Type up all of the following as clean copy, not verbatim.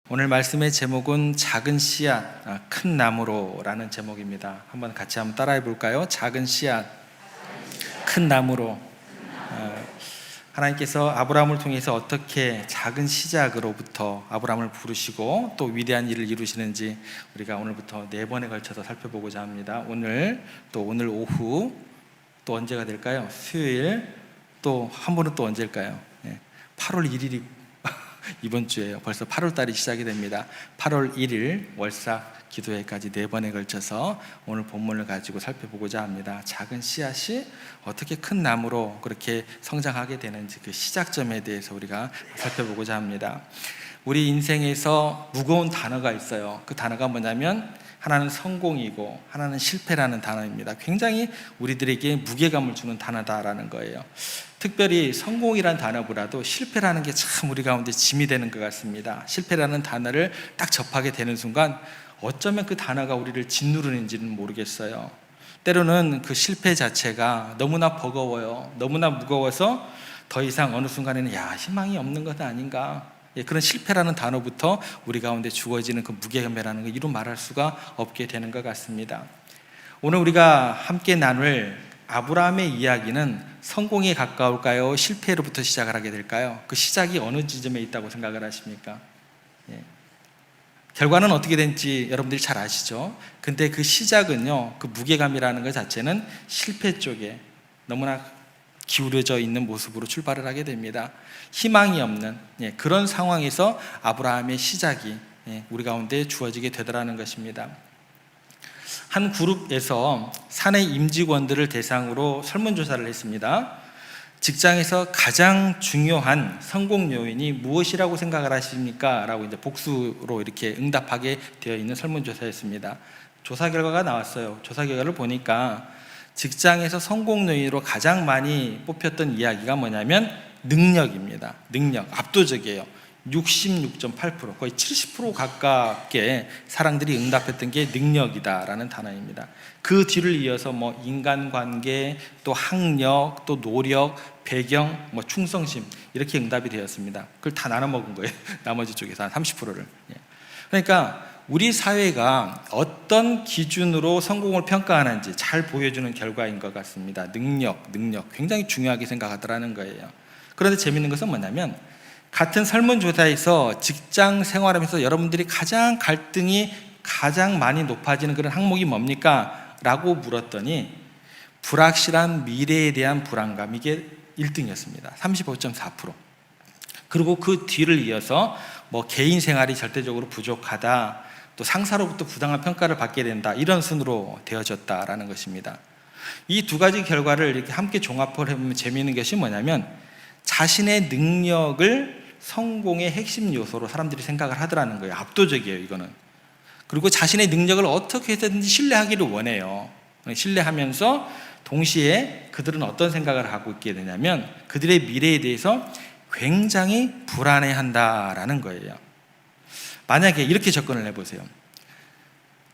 오늘 말씀의 제목은 작은 씨앗, 큰 나무로라는 제목입니다. 한번 같이 따라해 볼까요? 작은 씨앗, 큰 나무로. 하나님께서 아브라함을 통해서 어떻게 작은 시작으로부터 아브라함을 부르시고 또 위대한 일을 이루시는지 우리가 오늘부터 4번에 걸쳐서 살펴보고자 합니다. 오늘 오후 또 언제가 될까요? 수요일 또 한 번은 또 언제일까요? 8월 1일이 이번 주에요. 벌써 8월 달이 시작이 됩니다. 8월 1일 월삭 기도회까지 4번에 걸쳐서 오늘 본문을 가지고 살펴보고자 합니다. 작은 씨앗이 어떻게 큰 나무로 그렇게 성장하게 되는지 그 시작점에 대해서 우리가 살펴보고자 합니다. 우리 인생에서 무거운 단어가 있어요. 그 단어가 뭐냐면 하나는 성공이고 하나는 실패라는 단어입니다. 굉장히 우리들에게 무게감을 주는 단어다라는 거예요. 특별히 성공이란 단어보다도 실패라는 게 참 우리 가운데 짐이 되는 것 같습니다. 실패라는 단어를 딱 접하게 되는 순간 어쩌면 그 단어가 우리를 짓누르는지는 모르겠어요. 때로는 그 실패 자체가 너무나 버거워요. 너무나 무거워서 더 이상 어느 순간에는 희망이 없는 것 아닌가, 그런 실패라는 단어부터 우리 가운데 주어지는 그 무게감이라는 걸 이루 말할 수가 없게 되는 것 같습니다. 오늘 우리가 함께 나눌 아브라함의 이야기는 성공에 가까울까요? 실패로부터 시작을 하게 될까요? 그 시작이 어느 지점에 있다고 생각을 하십니까? 결과는 어떻게 될지 여러분들이 잘 아시죠? 근데 그 시작은요, 그 무게감이라는 것 자체는 실패 쪽에 너무나 기울여져 있는 모습으로 출발을 하게 됩니다. 희망이 없는 그런 상황에서 아브라함의 시작이 우리 가운데 주어지게 되더라는 것입니다. 한 그룹에서 사내 임직원들을 대상으로 설문조사를 했습니다. 직장에서 가장 중요한 성공 요인이 무엇이라고 생각을 하십니까? 라고 이제 복수로 이렇게 응답하게 되어 있는 설문조사였습니다. 조사 결과가 나왔어요. 조사 결과를 보니까 직장에서 성공 요인으로 가장 많이 뽑혔던 이야기가 뭐냐면 능력입니다. 능력, 압도적이에요. 66.8%, 거의 70% 가깝게 사람들이 응답했던 게 능력이다라는 단어입니다. 그 뒤를 이어서 인간관계, 또 학력, 또 노력, 배경, 충성심 이렇게 응답이 되었습니다. 그걸 다 나눠 먹은 거예요. 나머지 쪽에서 한 30%를. 그러니까 우리 사회가 어떤 기준으로 성공을 평가하는지 잘 보여주는 결과인 것 같습니다. 능력 굉장히 중요하게 생각하더라는 거예요. 그런데 재밌는 것은 뭐냐면 같은 설문조사에서 직장 생활하면서 여러분들이 갈등이 가장 많이 높아지는 그런 항목이 뭡니까? 라고 물었더니 불확실한 미래에 대한 불안감, 이게 1등이었습니다. 35.4%. 그리고 그 뒤를 이어서 개인 생활이 절대적으로 부족하다, 또 상사로부터 부당한 평가를 받게 된다, 이런 순으로 되어졌다라는 것입니다. 이 두 가지 결과를 이렇게 함께 종합을 해보면 재미있는 것이 뭐냐면 자신의 능력을 성공의 핵심 요소로 사람들이 생각을 하더라는 거예요. 압도적이에요, 이거는. 그리고 자신의 능력을 어떻게 해서든지 신뢰하기를 원해요. 신뢰하면서 동시에 그들은 어떤 생각을 하고 있게 되냐면 그들의 미래에 대해서 굉장히 불안해한다라는 거예요. 만약에 이렇게 접근을 해보세요.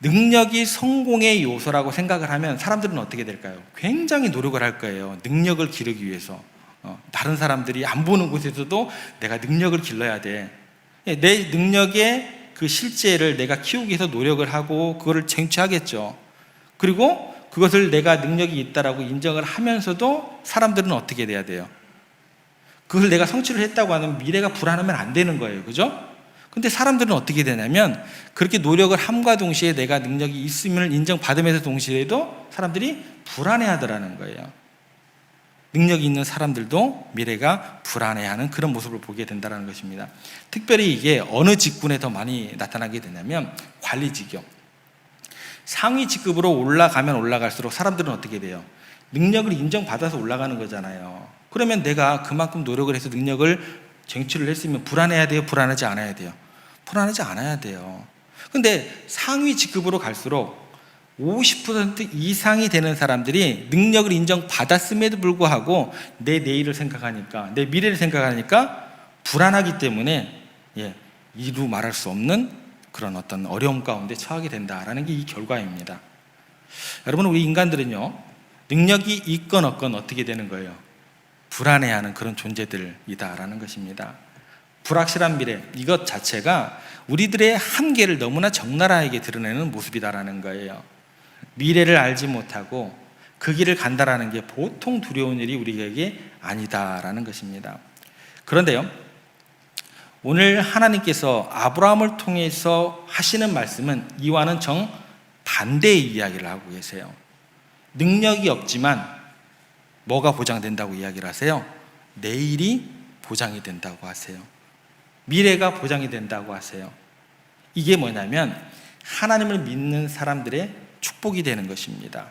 능력이 성공의 요소라고 생각을 하면 사람들은 어떻게 될까요? 굉장히 노력을 할 거예요. 능력을 기르기 위해서. 다른 사람들이 안 보는 곳에서도 내가 능력을 길러야 돼. 내 능력의 그 실제를 내가 키우기 위해서 노력을 하고 그거를 쟁취하겠죠. 그리고 그것을 내가 능력이 있다라고 인정을 하면서도 사람들은 어떻게 돼야 돼요? 그걸 내가 성취를 했다고 하면 미래가 불안하면 안 되는 거예요. 그죠? 근데 사람들은 어떻게 되냐면 그렇게 노력을 함과 동시에 내가 능력이 있음을 인정받으면서 동시에도 사람들이 불안해하더라는 거예요. 능력이 있는 사람들도 미래가 불안해하는 그런 모습을 보게 된다는 것입니다. 특별히 이게 어느 직군에 더 많이 나타나게 되냐면 관리 직업. 상위 직급으로 올라가면 올라갈수록 사람들은 어떻게 돼요? 능력을 인정받아서 올라가는 거잖아요. 그러면 내가 그만큼 노력을 해서 능력을 쟁취를 했으면 불안해야 돼요? 불안하지 않아야 돼요? 불안하지 않아야 돼요. 근데 상위 직급으로 갈수록 50% 이상이 되는 사람들이 능력을 인정받았음에도 불구하고 내 내일을 생각하니까, 내 미래를 생각하니까 불안하기 때문에 이루 말할 수 없는 그런 어떤 어려움 가운데 처하게 된다라는 게 이 결과입니다. 여러분, 우리 인간들은요, 능력이 있건 없건 어떻게 되는 거예요? 불안해하는 그런 존재들이다라는 것입니다. 불확실한 미래, 이것 자체가 우리들의 한계를 너무나 적나라하게 드러내는 모습이다라는 거예요. 미래를 알지 못하고 그 길을 간다라는 게 보통 두려운 일이 우리에게 아니다라는 것입니다. 그런데요, 오늘 하나님께서 아브라함을 통해서 하시는 말씀은 이와는 정반대의 이야기를 하고 계세요. 능력이 없지만 뭐가 보장된다고 이야기를 하세요? 내일이 보장이 된다고 하세요. 미래가 보장이 된다고 하세요. 이게 뭐냐면 하나님을 믿는 사람들의 축복이 되는 것입니다.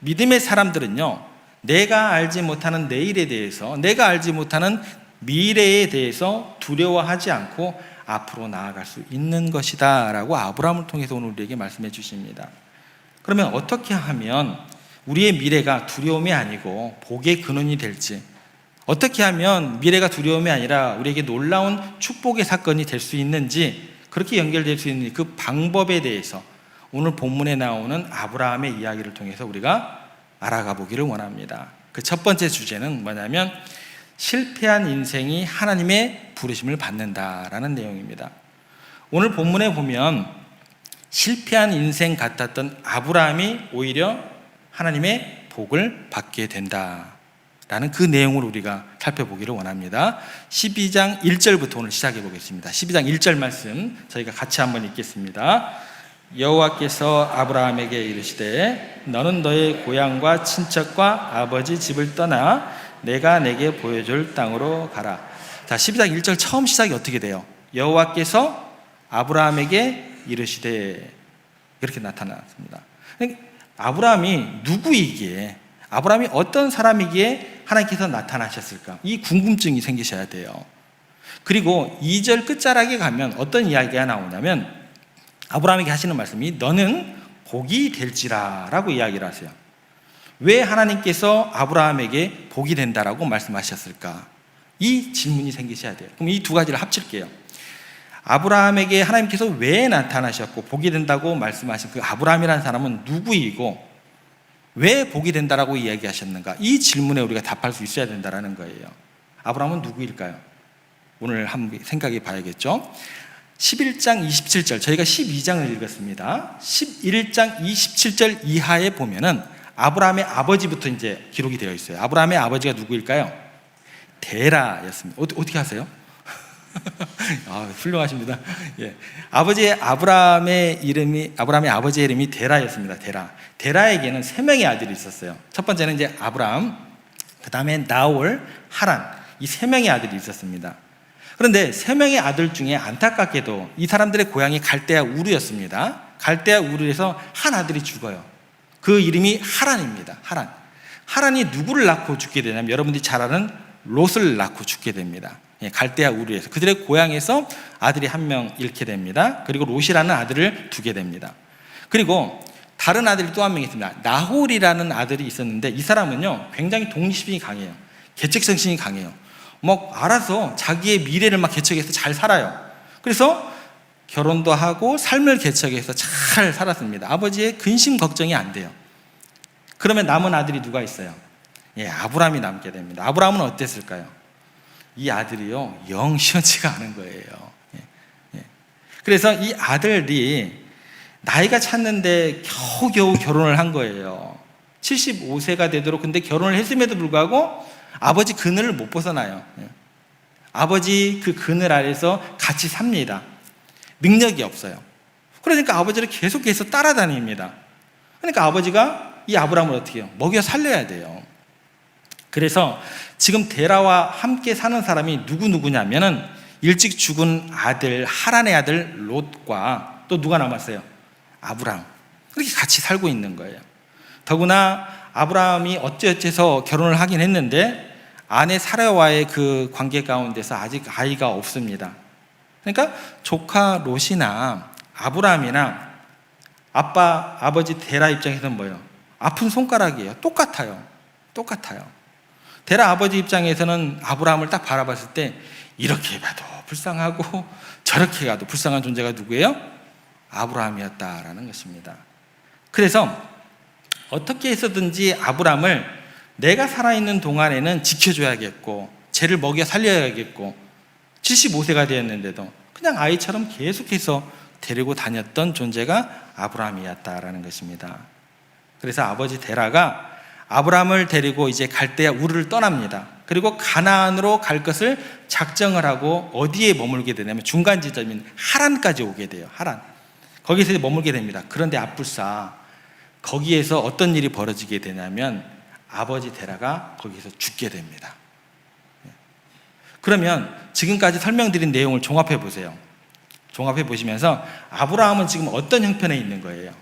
믿음의 사람들은요, 내가 알지 못하는 내일에 대해서, 내가 알지 못하는 미래에 대해서 두려워하지 않고 앞으로 나아갈 수 있는 것이다 라고 아브라함을 통해서 오늘 우리에게 말씀해 주십니다. 그러면 어떻게 하면 우리의 미래가 두려움이 아니고 복의 근원이 될지, 어떻게 하면 미래가 두려움이 아니라 우리에게 놀라운 축복의 사건이 될 수 있는지, 그렇게 연결될 수 있는 그 방법에 대해서 오늘 본문에 나오는 아브라함의 이야기를 통해서 우리가 알아가 보기를 원합니다. 그 첫 번째 주제는 뭐냐면 실패한 인생이 하나님의 부르심을 받는다라는 내용입니다. 오늘 본문에 보면 실패한 인생 같았던 아브라함이 오히려 하나님의 복을 받게 된다라는 그 내용을 우리가 살펴보기를 원합니다. 12장 1절부터 오늘 시작해 보겠습니다. 12장 1절 말씀 저희가 같이 한번 읽겠습니다. 여호와께서 아브라함에게 이르시되 너는 너의 고향과 친척과 아버지 집을 떠나 내가 내게 보여줄 땅으로 가라. 자, 12장 1절 처음 시작이 어떻게 돼요? 여호와께서 아브라함에게 이르시되, 이렇게 나타났습니다. 아브라함이 누구이기에, 아브라함이 어떤 사람이기에 하나님께서 나타나셨을까? 이 궁금증이 생기셔야 돼요. 그리고 2절 끝자락에 가면 어떤 이야기가 나오냐면 아브라함에게 하시는 말씀이 너는 복이 될지라 라고 이야기를 하세요. 왜 하나님께서 아브라함에게 복이 된다라고 말씀하셨을까? 이 질문이 생기셔야 돼요. 그럼 이 두 가지를 합칠게요. 아브라함에게 하나님께서 왜 나타나셨고 복이 된다고 말씀하신 그 아브라함이라는 사람은 누구이고 왜 복이 된다라고 이야기하셨는가? 이 질문에 우리가 답할 수 있어야 된다는 거예요. 아브라함은 누구일까요? 오늘 한번 생각해 봐야겠죠. 11장 27절, 저희가 12장을 읽었습니다. 11장 27절 이하에 보면은 아브라함의 아버지부터 이제 기록이 되어 있어요. 아브라함의 아버지가 누구일까요? 데라였습니다. 어떻게 하세요? 훌륭하십니다. 예. 아브라함의 아버지의 이름이 데라였습니다. 데라에게는 3명의 아들이 있었어요. 첫 번째는 이제 아브라함, 그 다음에 나홀, 하란, 이 3명의 아들이 있었습니다. 그런데 3명의 아들 중에 안타깝게도 이 사람들의 고향이 갈대아 우르였습니다. 갈대아 우르에서 한 아들이 죽어요. 그 이름이 하란입니다. 하란이 누구를 낳고 죽게 되냐면 여러분들이 잘 아는 롯을 낳고 죽게 됩니다. 갈대아 우르에서 그들의 고향에서 아들이 1명 잃게 됩니다. 그리고 롯이라는 아들을 두게 됩니다. 그리고 다른 아들이 또 1명 있습니다. 나홀이라는 아들이 있었는데 이 사람은요 굉장히 독립심이 강해요. 계책정신이 강해요. 알아서 자기의 미래를 막 개척해서 잘 살아요. 그래서 결혼도 하고 삶을 개척해서 잘 살았습니다. 아버지의 근심 걱정이 안 돼요. 그러면 남은 아들이 누가 있어요? 아브라함이 남게 됩니다. 아브라함은 어땠을까요? 이 아들이요 영 시원치가 않은 거예요. 그래서 이 아들이 나이가 찼는데 겨우겨우 결혼을 한 거예요. 75세가 되도록. 근데 결혼을 했음에도 불구하고 아버지 그늘을 못 벗어나요. 아버지 그 그늘 아래서 같이 삽니다. 능력이 없어요. 그러니까 아버지를 계속해서 따라다닙니다. 그러니까 아버지가 이 아브라함을 어떻게 해요? 먹여 살려야 돼요. 그래서 지금 데라와 함께 사는 사람이 누구냐면은 일찍 죽은 아들 하란의 아들 롯과 또 누가 남았어요? 아브라함. 그렇게 같이 살고 있는 거예요. 더구나 아브라함이 어찌어찌해서 결혼을 하긴 했는데 아내 사라와의 그 관계 가운데서 아직 아이가 없습니다. 그러니까 조카 롯이나 아브라함이나 아버지 데라 입장에서는 뭐예요? 아픈 손가락이에요. 똑같아요. 데라 아버지 입장에서는 아브라함을 딱 바라봤을 때 이렇게 봐도 불쌍하고 저렇게 가도 불쌍한 존재가 누구예요? 아브라함이었다라는 것입니다. 그래서 어떻게 해서든지 아브라함을 내가 살아있는 동안에는 지켜줘야겠고 쟤를 먹여 살려야겠고 75세가 되었는데도 그냥 아이처럼 계속해서 데리고 다녔던 존재가 아브라함이었다라는 것입니다. 그래서 아버지 데라가 아브라함을 데리고 이제 갈대아 우르를 떠납니다. 그리고 가나안으로 갈 것을 작정을 하고 어디에 머물게 되냐면 중간 지점인 하란까지 오게 돼요. 하란. 거기서 머물게 됩니다. 그런데 앞불사 거기에서 어떤 일이 벌어지게 되냐면 아버지 데라가 거기서 죽게 됩니다. 그러면 지금까지 설명드린 내용을 종합해 보세요. 종합해 보시면서 아브라함은 지금 어떤 형편에 있는 거예요?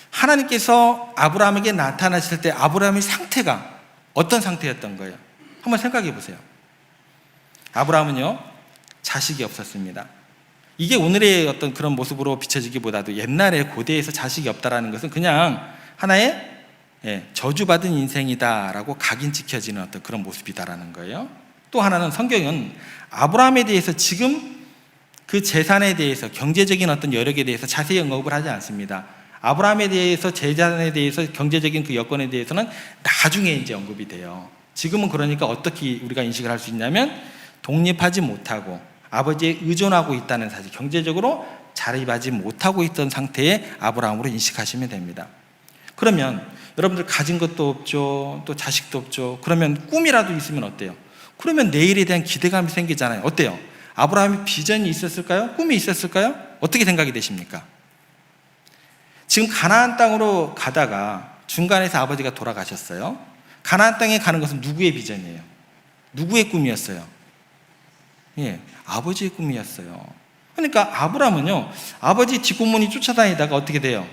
하나님께서 아브라함에게 나타나실 때 아브라함의 상태가 어떤 상태였던 거예요? 한번 생각해 보세요. 아브라함은요, 자식이 없었습니다. 이게 오늘의 어떤 그런 모습으로 비춰지기보다도 옛날에 고대에서 자식이 없다라는 것은 그냥 하나의 저주받은 인생이다라고 각인 찍혀지는 어떤 그런 모습이다라는 거예요. 또 하나는 성경은 아브라함에 대해서 지금 그 재산에 대해서 경제적인 어떤 여력에 대해서 자세히 언급을 하지 않습니다. 아브라함에 대해서 재산에 대해서 경제적인 그 여건에 대해서는 나중에 이제 언급이 돼요. 지금은 그러니까 어떻게 우리가 인식을 할 수 있냐면 독립하지 못하고 아버지에 의존하고 있다는 사실, 경제적으로 자립하지 못하고 있던 상태의 아브라함으로 인식하시면 됩니다. 그러면 여러분들 가진 것도 없죠, 또 자식도 없죠. 그러면 꿈이라도 있으면 어때요? 그러면 내일에 대한 기대감이 생기잖아요. 어때요? 아브라함이 비전이 있었을까요? 꿈이 있었을까요? 어떻게 생각이 되십니까? 지금 가나안 땅으로 가다가 중간에서 아버지가 돌아가셨어요. 가나안 땅에 가는 것은 누구의 비전이에요? 누구의 꿈이었어요? 아버지의 꿈이었어요. 그러니까 아브라함은요, 아버지 뒷공문이 쫓아다니다가 어떻게 돼요?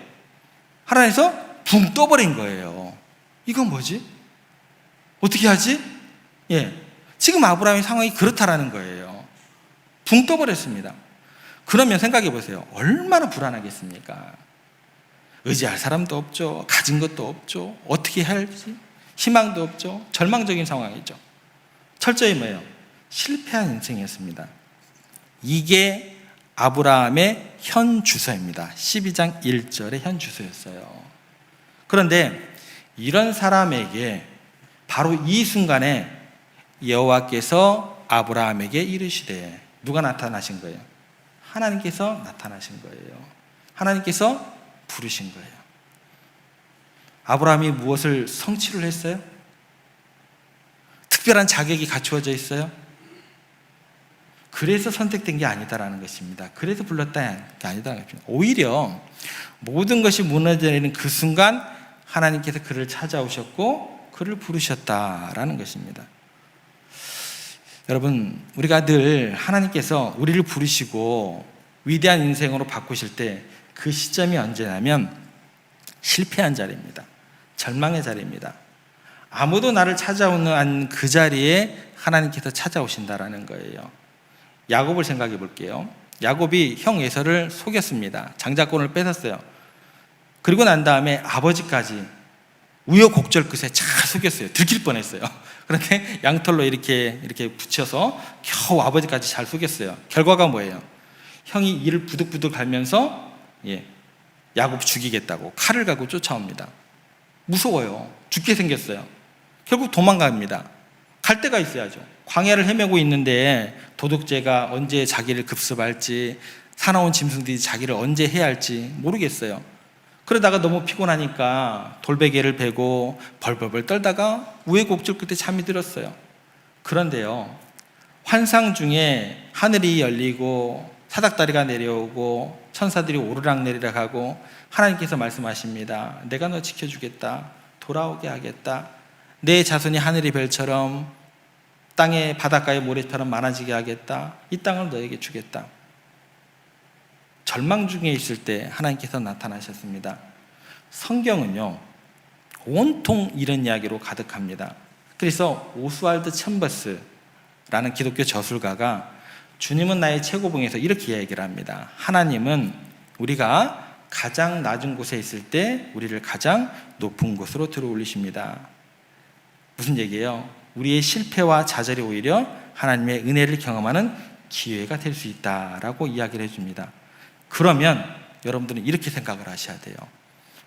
하나님께서 붕 떠버린 거예요. 이건 뭐지? 어떻게 하지? 지금 아브라함의 상황이 그렇다라는 거예요. 붕 떠버렸습니다. 그러면 생각해 보세요. 얼마나 불안하겠습니까? 의지할 사람도 없죠. 가진 것도 없죠. 어떻게 해야 할지 희망도 없죠. 절망적인 상황이죠. 철저히 뭐예요? 실패한 인생이었습니다. 이게 아브라함의 현 주소입니다. 12장 1절의 현 주소였어요. 그런데 이런 사람에게 바로 이 순간에 여호와께서 아브라함에게 이르시되, 누가 나타나신 거예요? 하나님께서 나타나신 거예요. 하나님께서 부르신 거예요. 아브라함이 무엇을 성취를 했어요? 특별한 자격이 갖추어져 있어요? 그래서 선택된 게 아니다라는 것입니다. 그래서 불렀다 게 아니다라는 것입니다. 오히려 모든 것이 무너져내는 그 순간 하나님께서 그를 찾아오셨고 그를 부르셨다라는 것입니다. 여러분, 우리가 늘 하나님께서 우리를 부르시고 위대한 인생으로 바꾸실 때 그 시점이 언제냐면 실패한 자리입니다. 절망의 자리입니다. 아무도 나를 찾아오는 그 자리에 하나님께서 찾아오신다라는 거예요. 야곱을 생각해 볼게요. 야곱이 형 에서를 속였습니다. 장자권을 뺏었어요. 그리고 난 다음에 아버지까지 우여곡절 끝에 잘 속였어요. 들킬 뻔했어요. 그런데 양털로 이렇게 붙여서 겨우 아버지까지 잘 속였어요. 결과가 뭐예요? 형이 이를 부득부득 갈면서 야곱 죽이겠다고 칼을 가고 쫓아옵니다. 무서워요. 죽게 생겼어요. 결국 도망갑니다. 갈 데가 있어야죠. 광야를 헤매고 있는데 도둑제가 언제 자기를 급습할지, 사나운 짐승들이 자기를 언제 해야 할지 모르겠어요. 그러다가 너무 피곤하니까 돌베개를 베고 벌벌벌 떨다가 우여곡절 끝에 잠이 들었어요. 그런데요, 환상 중에 하늘이 열리고 사닥다리가 내려오고 천사들이 오르락내리락 하고 하나님께서 말씀하십니다. 내가 너 지켜주겠다. 돌아오게 하겠다. 내 자손이 하늘의 별처럼 땅의 바닷가의 모래처럼 많아지게 하겠다. 이 땅을 너에게 주겠다. 절망 중에 있을 때 하나님께서 나타나셨습니다. 성경은요, 온통 이런 이야기로 가득합니다. 그래서 오스왈드 챔버스라는 기독교 저술가가 주님은 나의 최고봉에서 이렇게 얘기를 합니다. 하나님은 우리가 가장 낮은 곳에 있을 때 우리를 가장 높은 곳으로 들어 올리십니다. 무슨 얘기예요? 우리의 실패와 좌절이 오히려 하나님의 은혜를 경험하는 기회가 될 수 있다라고 이야기를 해줍니다. 그러면 여러분들은 이렇게 생각을 하셔야 돼요.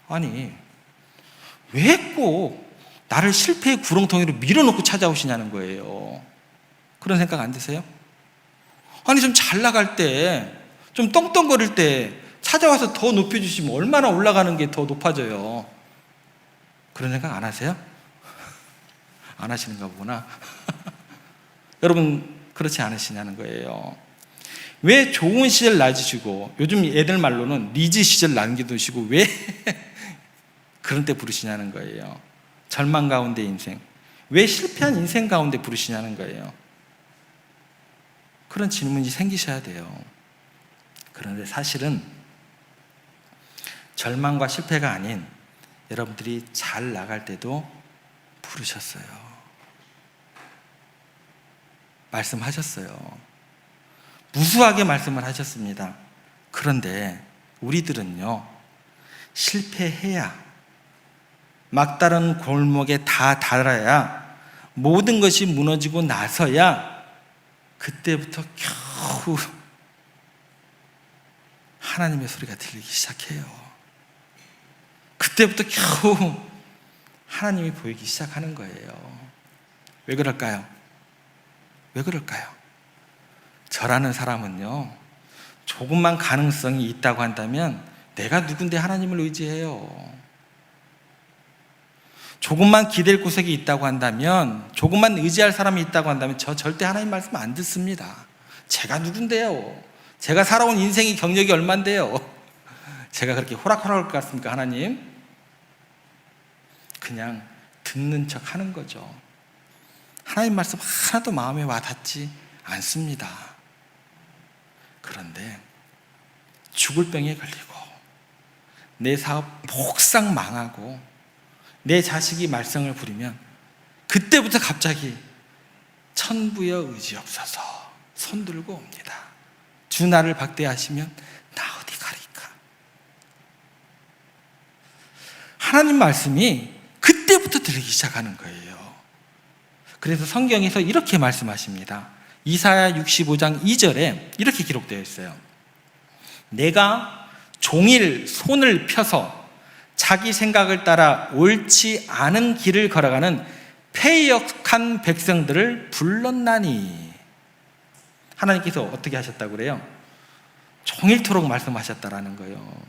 아니, 왜 꼭 나를 실패의 구렁텅이로 밀어넣고 찾아오시냐는 거예요. 그런 생각 안 드세요? 아니 좀 잘 나갈 때, 좀 떵떵거릴 때 찾아와서 더 높여주시면 얼마나 올라가는 게 더 높아져요. 그런 생각 안 하세요? 안 하시는가 보구나. 여러분 그렇지 않으시냐는 거예요. 왜 좋은 시절 낮으시고, 요즘 애들 말로는 리즈 시절 남겨두시고 왜 그런 때 부르시냐는 거예요. 절망 가운데 인생, 왜 실패한 인생 가운데 부르시냐는 거예요. 그런 질문이 생기셔야 돼요. 그런데 사실은 절망과 실패가 아닌 여러분들이 잘 나갈 때도 부르셨어요. 말씀하셨어요. 무수하게 말씀을 하셨습니다. 그런데 우리들은요, 실패해야, 막다른 골목에 다 달아야, 모든 것이 무너지고 나서야 그때부터 겨우 하나님의 소리가 들리기 시작해요. 그때부터 겨우 하나님이 보이기 시작하는 거예요. 왜 그럴까요? 왜 그럴까요? 저라는 사람은요, 조금만 가능성이 있다고 한다면 내가 누군데 하나님을 의지해요. 조금만 기댈 구석이 있다고 한다면, 조금만 의지할 사람이 있다고 한다면 저 절대 하나님 말씀 안 듣습니다. 제가 누군데요? 제가 살아온 인생이 경력이 얼만데요? 제가 그렇게 호락호락할 것 같습니까, 하나님? 그냥 듣는 척 하는 거죠. 하나님 말씀 하나도 마음에 와닿지 않습니다. 그런데 죽을 병에 걸리고, 내 사업 폭삭 망하고, 내 자식이 말썽을 부리면 그때부터 갑자기 천부여 의지없어서 손 들고 옵니다. 주 나를 박대하시면 나 어디 가리까. 하나님 말씀이 그때부터 들리기 시작하는 거예요. 그래서 성경에서 이렇게 말씀하십니다. 이사야 65장 2절에 이렇게 기록되어 있어요. 내가 종일 손을 펴서 자기 생각을 따라 옳지 않은 길을 걸어가는 패역한 백성들을 불렀나니. 하나님께서 어떻게 하셨다고 그래요? 종일토록 말씀하셨다라는 거예요.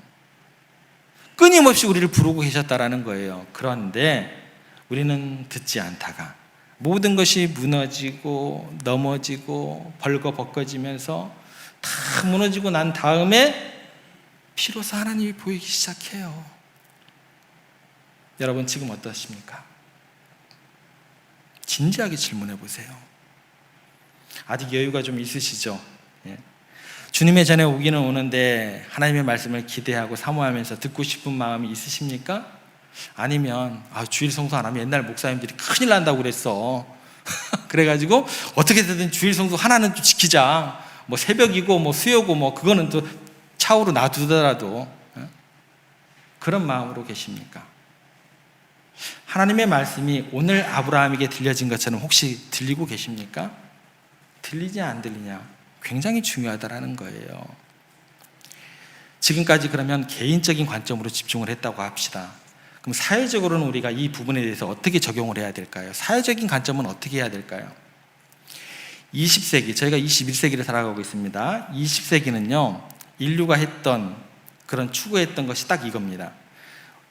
끊임없이 우리를 부르고 계셨다라는 거예요. 그런데 우리는 듣지 않다가 모든 것이 무너지고 넘어지고 벌거벗겨지면서 다 무너지고 난 다음에 비로소 하나님이 보이기 시작해요. 여러분 지금 어떠십니까? 진지하게 질문해 보세요. 아직 여유가 좀 있으시죠? 예. 주님의 전에 오기는 오는데 하나님의 말씀을 기대하고 사모하면서 듣고 싶은 마음이 있으십니까? 아니면 주일 성수 안 하면 옛날 목사님들이 큰일 난다고 그랬어. 그래가지고 어떻게 되든 주일 성수 하나는 좀 지키자. 뭐 새벽이고 뭐 수요고 뭐 그거는 또 차후로 놔두더라도 그런 마음으로 계십니까? 하나님의 말씀이 오늘 아브라함에게 들려진 것처럼 혹시 들리고 계십니까? 들리냐 안 들리냐 굉장히 중요하다라는 거예요. 지금까지 그러면 개인적인 관점으로 집중을 했다고 합시다. 그럼 사회적으로는 우리가 이 부분에 대해서 어떻게 적용을 해야 될까요? 사회적인 관점은 어떻게 해야 될까요? 20세기, 저희가 21세기를 살아가고 있습니다. 20세기는요, 인류가 했던 그런 추구했던 것이 딱 이겁니다.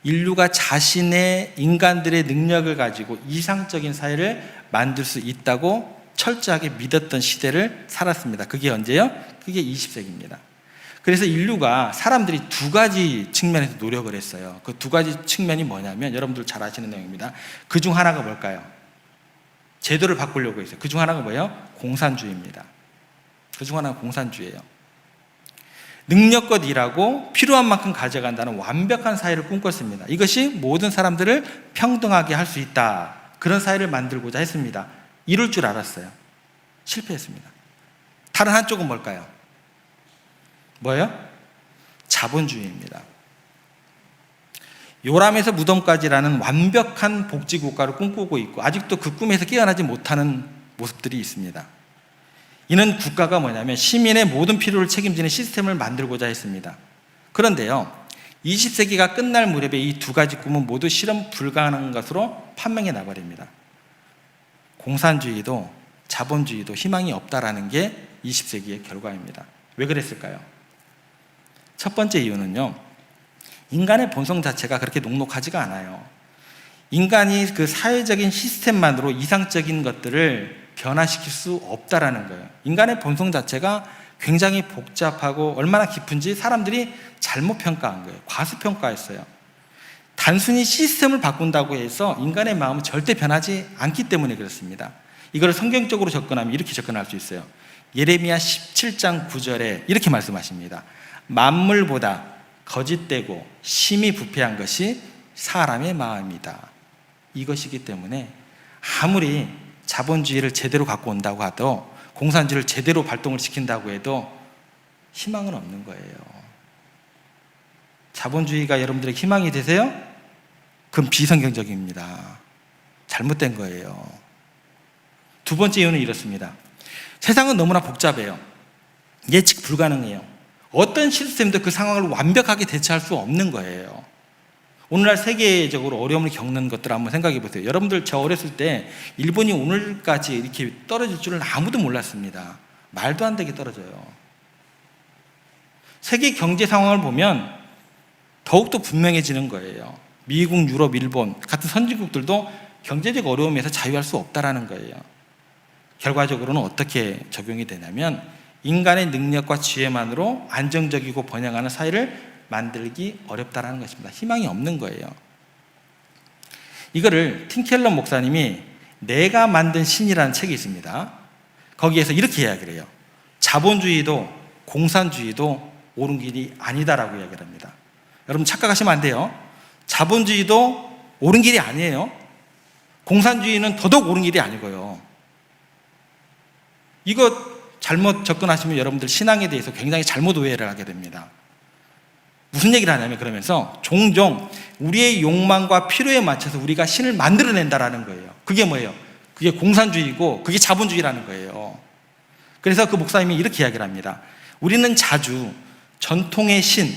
인류가 자신의 인간들의 능력을 가지고 이상적인 사회를 만들 수 있다고 철저하게 믿었던 시대를 살았습니다. 그게 언제요? 그게 20세기입니다. 그래서 인류가 사람들이 두 가지 측면에서 노력을 했어요. 그 두 가지 측면이 뭐냐면 여러분들 잘 아시는 내용입니다. 그 중 하나가 뭘까요? 제도를 바꾸려고 했어요. 그 중 하나가 뭐예요? 공산주의입니다. 그 중 하나가 공산주의예요. 능력껏 일하고 필요한 만큼 가져간다는 완벽한 사회를 꿈꿨습니다. 이것이 모든 사람들을 평등하게 할 수 있다. 그런 사회를 만들고자 했습니다. 이룰 줄 알았어요. 실패했습니다. 다른 한쪽은 뭘까요? 뭐예요? 자본주의입니다. 요람에서 무덤까지라는 완벽한 복지국가를 꿈꾸고 있고 아직도 그 꿈에서 깨어나지 못하는 모습들이 있습니다. 이는 국가가 뭐냐면 시민의 모든 필요를 책임지는 시스템을 만들고자 했습니다. 그런데요, 20세기가 끝날 무렵에 이 두 가지 꿈은 모두 실현 불가능한 것으로 판명해 나버립니다. 공산주의도 자본주의도 희망이 없다라는 게 20세기의 결과입니다. 왜 그랬을까요? 첫 번째 이유는요, 인간의 본성 자체가 그렇게 녹록하지가 않아요. 인간이 그 사회적인 시스템만으로 이상적인 것들을 변화시킬 수 없다라는 거예요. 인간의 본성 자체가 굉장히 복잡하고 얼마나 깊은지 사람들이 잘못 평가한 거예요. 과소평가했어요. 단순히 시스템을 바꾼다고 해서 인간의 마음은 절대 변하지 않기 때문에 그렇습니다. 이걸 성경적으로 접근하면 이렇게 접근할 수 있어요. 예레미야 17장 9절에 이렇게 말씀하십니다. 만물보다 거짓되고 심히 부패한 것이 사람의 마음이다. 이것이기 때문에 아무리 자본주의를 제대로 갖고 온다고 하도, 공산주의를 제대로 발동을 시킨다고 해도 희망은 없는 거예요. 자본주의가 여러분들의 희망이 되세요? 그럼 비성경적입니다. 잘못된 거예요. 두 번째 이유는 이렇습니다. 세상은 너무나 복잡해요. 예측 불가능해요. 어떤 시스템도 그 상황을 완벽하게 대처할 수 없는 거예요. 오늘날 세계적으로 어려움을 겪는 것들을 한번 생각해 보세요. 여러분들 저 어렸을 때 일본이 오늘까지 이렇게 떨어질 줄은 아무도 몰랐습니다. 말도 안 되게 떨어져요. 세계 경제 상황을 보면 더욱더 분명해지는 거예요. 미국, 유럽, 일본 같은 선진국들도 경제적 어려움에서 자유할 수 없다라는 거예요. 결과적으로는 어떻게 적용이 되냐면 인간의 능력과 지혜만으로 안정적이고 번영하는 사회를 만들기 어렵다라는 것입니다. 희망이 없는 거예요. 이거를 팀켈러 목사님이 내가 만든 신이라는 책이 있습니다. 거기에서 이렇게 이야기를 해요. 자본주의도 공산주의도 옳은 길이 아니다라고 이야기를 합니다. 여러분 착각하시면 안 돼요. 자본주의도 옳은 길이 아니에요. 공산주의는 더더욱 옳은 길이 아니고요. 이거 잘못 접근하시면 여러분들 신앙에 대해서 굉장히 잘못 오해를 하게 됩니다. 무슨 얘기를 하냐면 그러면서 종종 우리의 욕망과 필요에 맞춰서 우리가 신을 만들어낸다라는 거예요. 그게 뭐예요? 그게 공산주의고 그게 자본주의라는 거예요. 그래서 그 목사님이 이렇게 이야기를 합니다. 우리는 자주 전통의 신,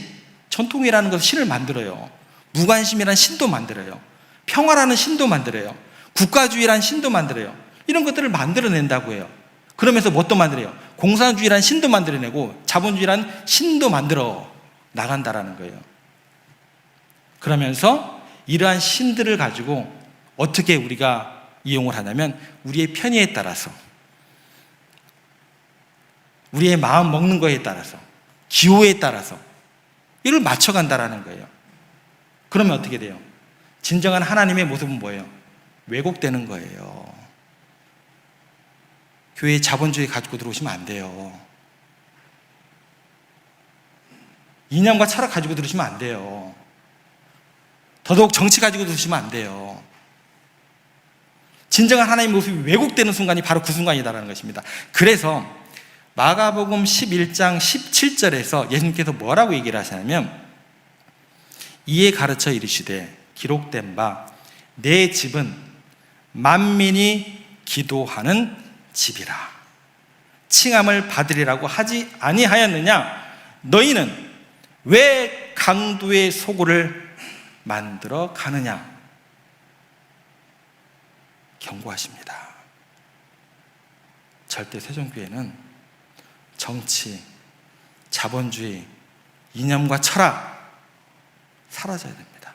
전통이라는 것은 신을 만들어요. 무관심이라는 신도 만들어요. 평화라는 신도 만들어요. 국가주의라는 신도 만들어요. 이런 것들을 만들어낸다고 해요. 그러면서 뭣도 만들어요? 공산주의라는 신도 만들어내고 자본주의라는 신도 만들어 나간다라는 거예요. 그러면서 이러한 신들을 가지고 어떻게 우리가 이용을 하냐면 우리의 편의에 따라서, 우리의 마음 먹는 거에 따라서, 기호에 따라서 이걸 맞춰간다라는 거예요. 그러면 어떻게 돼요? 진정한 하나님의 모습은 뭐예요? 왜곡되는 거예요. 교회에 자본주의 가지고 들어오시면 안 돼요. 이념과 철학 가지고 들으시면 안 돼요. 더더욱 정치 가지고 들으시면 안 돼요. 진정한 하나님의 모습이 왜곡되는 순간이 바로 그 순간이다라는 것입니다. 그래서 마가복음 11장 17절에서 예수님께서 뭐라고 얘기를 하시냐면 이에 가르쳐 이르시되 기록된 바 내 집은 만민이 기도하는 집이라 칭함을 받으리라고 하지 아니하였느냐? 너희는 왜 강도의 소굴을 만들어 가느냐? 경고하십니다. 절대 세종교회는 정치, 자본주의, 이념과 철학 사라져야 됩니다.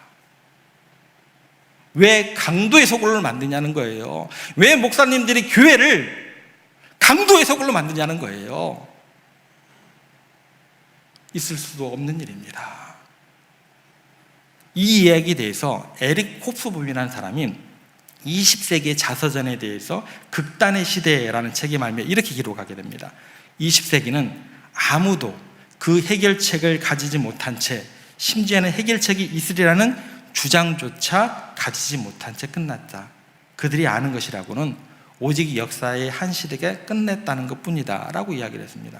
왜 강도의 소굴을 만드냐는 거예요. 왜 목사님들이 교회를 강도의 소굴로 만드냐는 거예요. 있을 수도 없는 일입니다. 이 이야기에 대해서 에릭 호프붐이라는 사람이 20세기의 자서전에 대해서 극단의 시대라는 책에 말미암아 이렇게 기록하게 됩니다. 20세기는 아무도 그 해결책을 가지지 못한 채, 심지어는 해결책이 있으리라는 주장조차 가지지 못한 채 끝났다. 그들이 아는 것이라고는 오직 역사의 한 시대가 끝냈다는 것뿐이다 라고 이야기를 했습니다.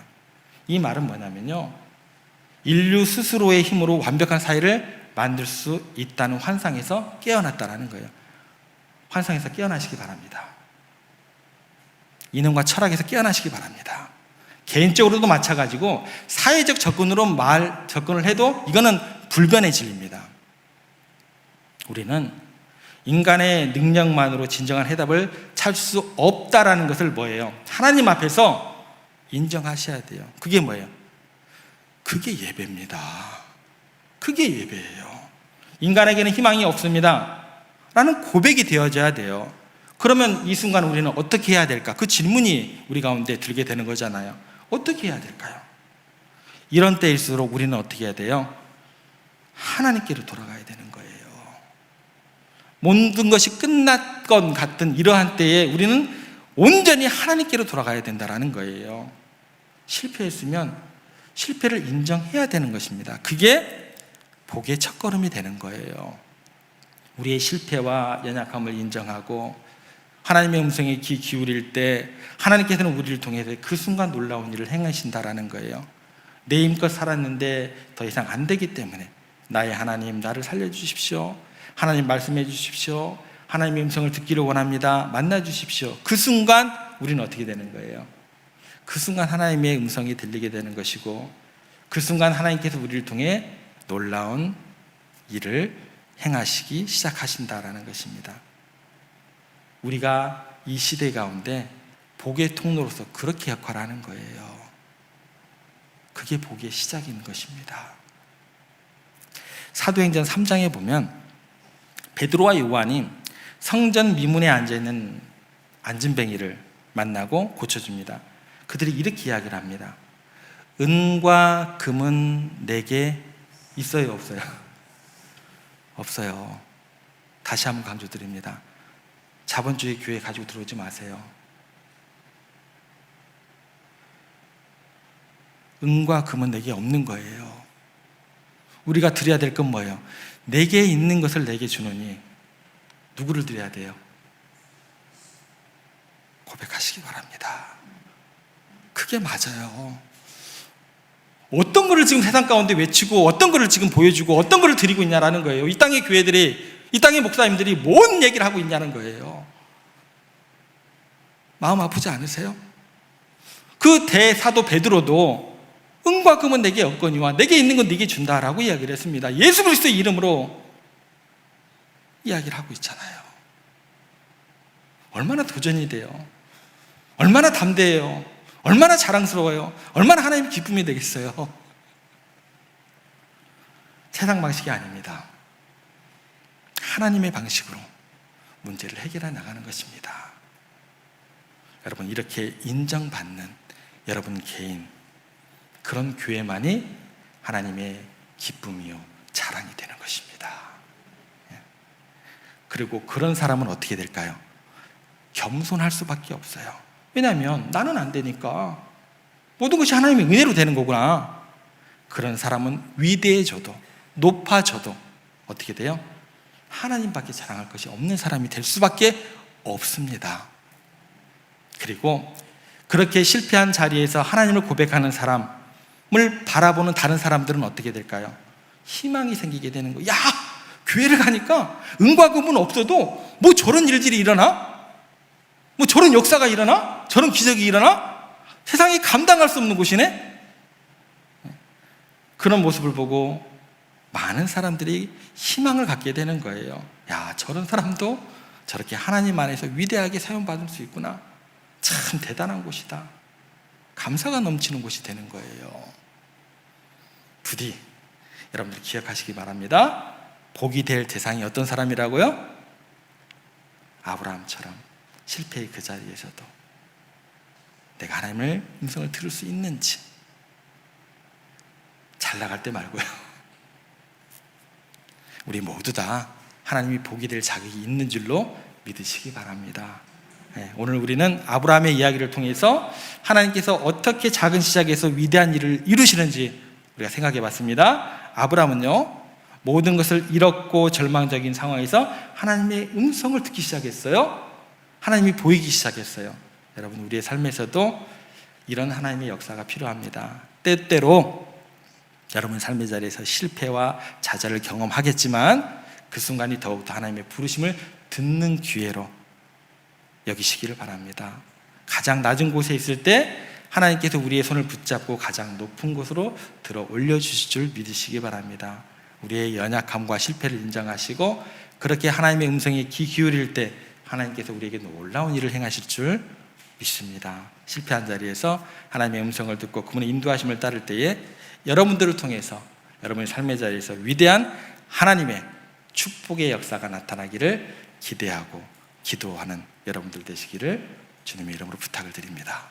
이 말은 뭐냐면요, 인류 스스로의 힘으로 완벽한 사회를 만들 수 있다는 환상에서 깨어났다는 거예요. 환상에서 깨어나시기 바랍니다. 이념과 철학에서 깨어나시기 바랍니다. 개인적으로도 마찬가지고 사회적 접근으로 접근을 해도 이거는 불변의 진리입니다. 우리는 인간의 능력만으로 진정한 해답을 찾을 수 없다라는 것을 뭐예요? 하나님 앞에서 인정하셔야 돼요. 그게 뭐예요? 그게 예배입니다. 그게 예배예요. 인간에게는 희망이 없습니다 라는 고백이 되어져야 돼요. 그러면 이 순간 우리는 어떻게 해야 될까? 그 질문이 우리 가운데 들게 되는 거잖아요. 어떻게 해야 될까요? 이런 때일수록 우리는 어떻게 해야 돼요? 하나님께로 돌아가야 되는 거예요. 모든 것이 끝날 것 같은 이러한 때에 우리는 온전히 하나님께로 돌아가야 된다는 거예요. 실패했으면 실패를 인정해야 되는 것입니다. 그게 복의 첫걸음이 되는 거예요. 우리의 실패와 연약함을 인정하고 하나님의 음성에 귀 기울일 때 하나님께서는 우리를 통해서 그 순간 놀라운 일을 행하신다라는 거예요. 내 힘껏 살았는데 더 이상 안 되기 때문에 나의 하나님, 나를 살려주십시오. 하나님 말씀해 주십시오. 하나님의 음성을 듣기를 원합니다. 만나 주십시오. 그 순간 우리는 어떻게 되는 거예요? 그 순간 하나님의 음성이 들리게 되는 것이고, 그 순간 하나님께서 우리를 통해 놀라운 일을 행하시기 시작하신다라는 것입니다. 우리가 이 시대 가운데 복의 통로로서 그렇게 역할을 하는 거예요. 그게 복의 시작인 것입니다. 사도행전 3장에 보면 베드로와 요한이 성전 미문에 앉아있는 안진뱅이를 만나고 고쳐줍니다. 그들이 이렇게 이야기를 합니다. 은과 금은 내게 있어요, 없어요? 없어요. 다시 한번 강조드립니다. 자본주의 교회 가지고 들어오지 마세요. 은과 금은 내게 없는 거예요. 우리가 드려야 될 건 뭐예요? 내게 있는 것을 내게 주노니 누구를 드려야 돼요? 고백하시기 바랍니다. 그게 맞아요. 어떤 거를 지금 세상 가운데 외치고 어떤 거를 지금 보여주고 어떤 거를 드리고 있냐라는 거예요. 이 땅의 교회들이, 이 땅의 목사님들이 뭔 얘기를 하고 있냐는 거예요. 마음 아프지 않으세요? 그 대사도 베드로도 은과 금은 내게 없거니와 내게 있는 건 네게 준다라고 이야기를 했습니다. 예수 그리스도의 이름으로 이야기를 하고 있잖아요. 얼마나 도전이 돼요. 얼마나 담대해요. 얼마나 자랑스러워요. 얼마나 하나님의 기쁨이 되겠어요. 세상 방식이 아닙니다. 하나님의 방식으로 문제를 해결해 나가는 것입니다. 여러분, 이렇게 인정받는 여러분 개인, 그런 교회만이 하나님의 기쁨이요 자랑이 되는 것입니다. 그리고 그런 사람은 어떻게 될까요? 겸손할 수밖에 없어요. 왜냐하면 나는 안 되니까 모든 것이 하나님의 은혜로 되는 거구나. 그런 사람은 위대해져도 높아져도 어떻게 돼요? 하나님밖에 자랑할 것이 없는 사람이 될 수밖에 없습니다. 그리고 그렇게 실패한 자리에서 하나님을 고백하는 사람을 바라보는 다른 사람들은 어떻게 될까요? 희망이 생기게 되는 거예요. 야, 교회를 가니까 은과 금은 없어도 뭐 저런 일들이 일어나? 뭐 저런 역사가 일어나? 저런 기적이 일어나? 세상이 감당할 수 없는 곳이네? 그런 모습을 보고 많은 사람들이 희망을 갖게 되는 거예요. 야, 저런 사람도 저렇게 하나님 안에서 위대하게 사용받을 수 있구나. 참 대단한 곳이다. 감사가 넘치는 곳이 되는 거예요. 부디 여러분들 기억하시기 바랍니다. 복이 될 대상이 어떤 사람이라고요? 아브라함처럼 실패의 그 자리에서도 내가 하나님의 음성을 들을 수 있는지, 잘 나갈 때 말고요. 우리 모두 다 하나님이 복이 될 자격이 있는 줄로 믿으시기 바랍니다. 오늘 우리는 아브라함의 이야기를 통해서 하나님께서 어떻게 작은 시작에서 위대한 일을 이루시는지 우리가 생각해 봤습니다. 아브라함은요, 모든 것을 잃었고 절망적인 상황에서 하나님의 음성을 듣기 시작했어요. 하나님이 보이기 시작했어요. 여러분, 우리의 삶에서도 이런 하나님의 역사가 필요합니다. 때때로 여러분 삶의 자리에서 실패와 좌절을 경험하겠지만 그 순간이 더욱더 하나님의 부르심을 듣는 기회로 여기시기를 바랍니다. 가장 낮은 곳에 있을 때 하나님께서 우리의 손을 붙잡고 가장 높은 곳으로 들어 올려주실 줄 믿으시기 바랍니다. 우리의 연약함과 실패를 인정하시고 그렇게 하나님의 음성에 귀 기울일 때 하나님께서 우리에게 놀라운 일을 행하실 줄 믿습니다. 실패한 자리에서 하나님의 음성을 듣고 그분의 인도하심을 따를 때에 여러분들을 통해서 여러분의 삶의 자리에서 위대한 하나님의 축복의 역사가 나타나기를 기대하고 기도하는 여러분들 되시기를 주님의 이름으로 부탁을 드립니다.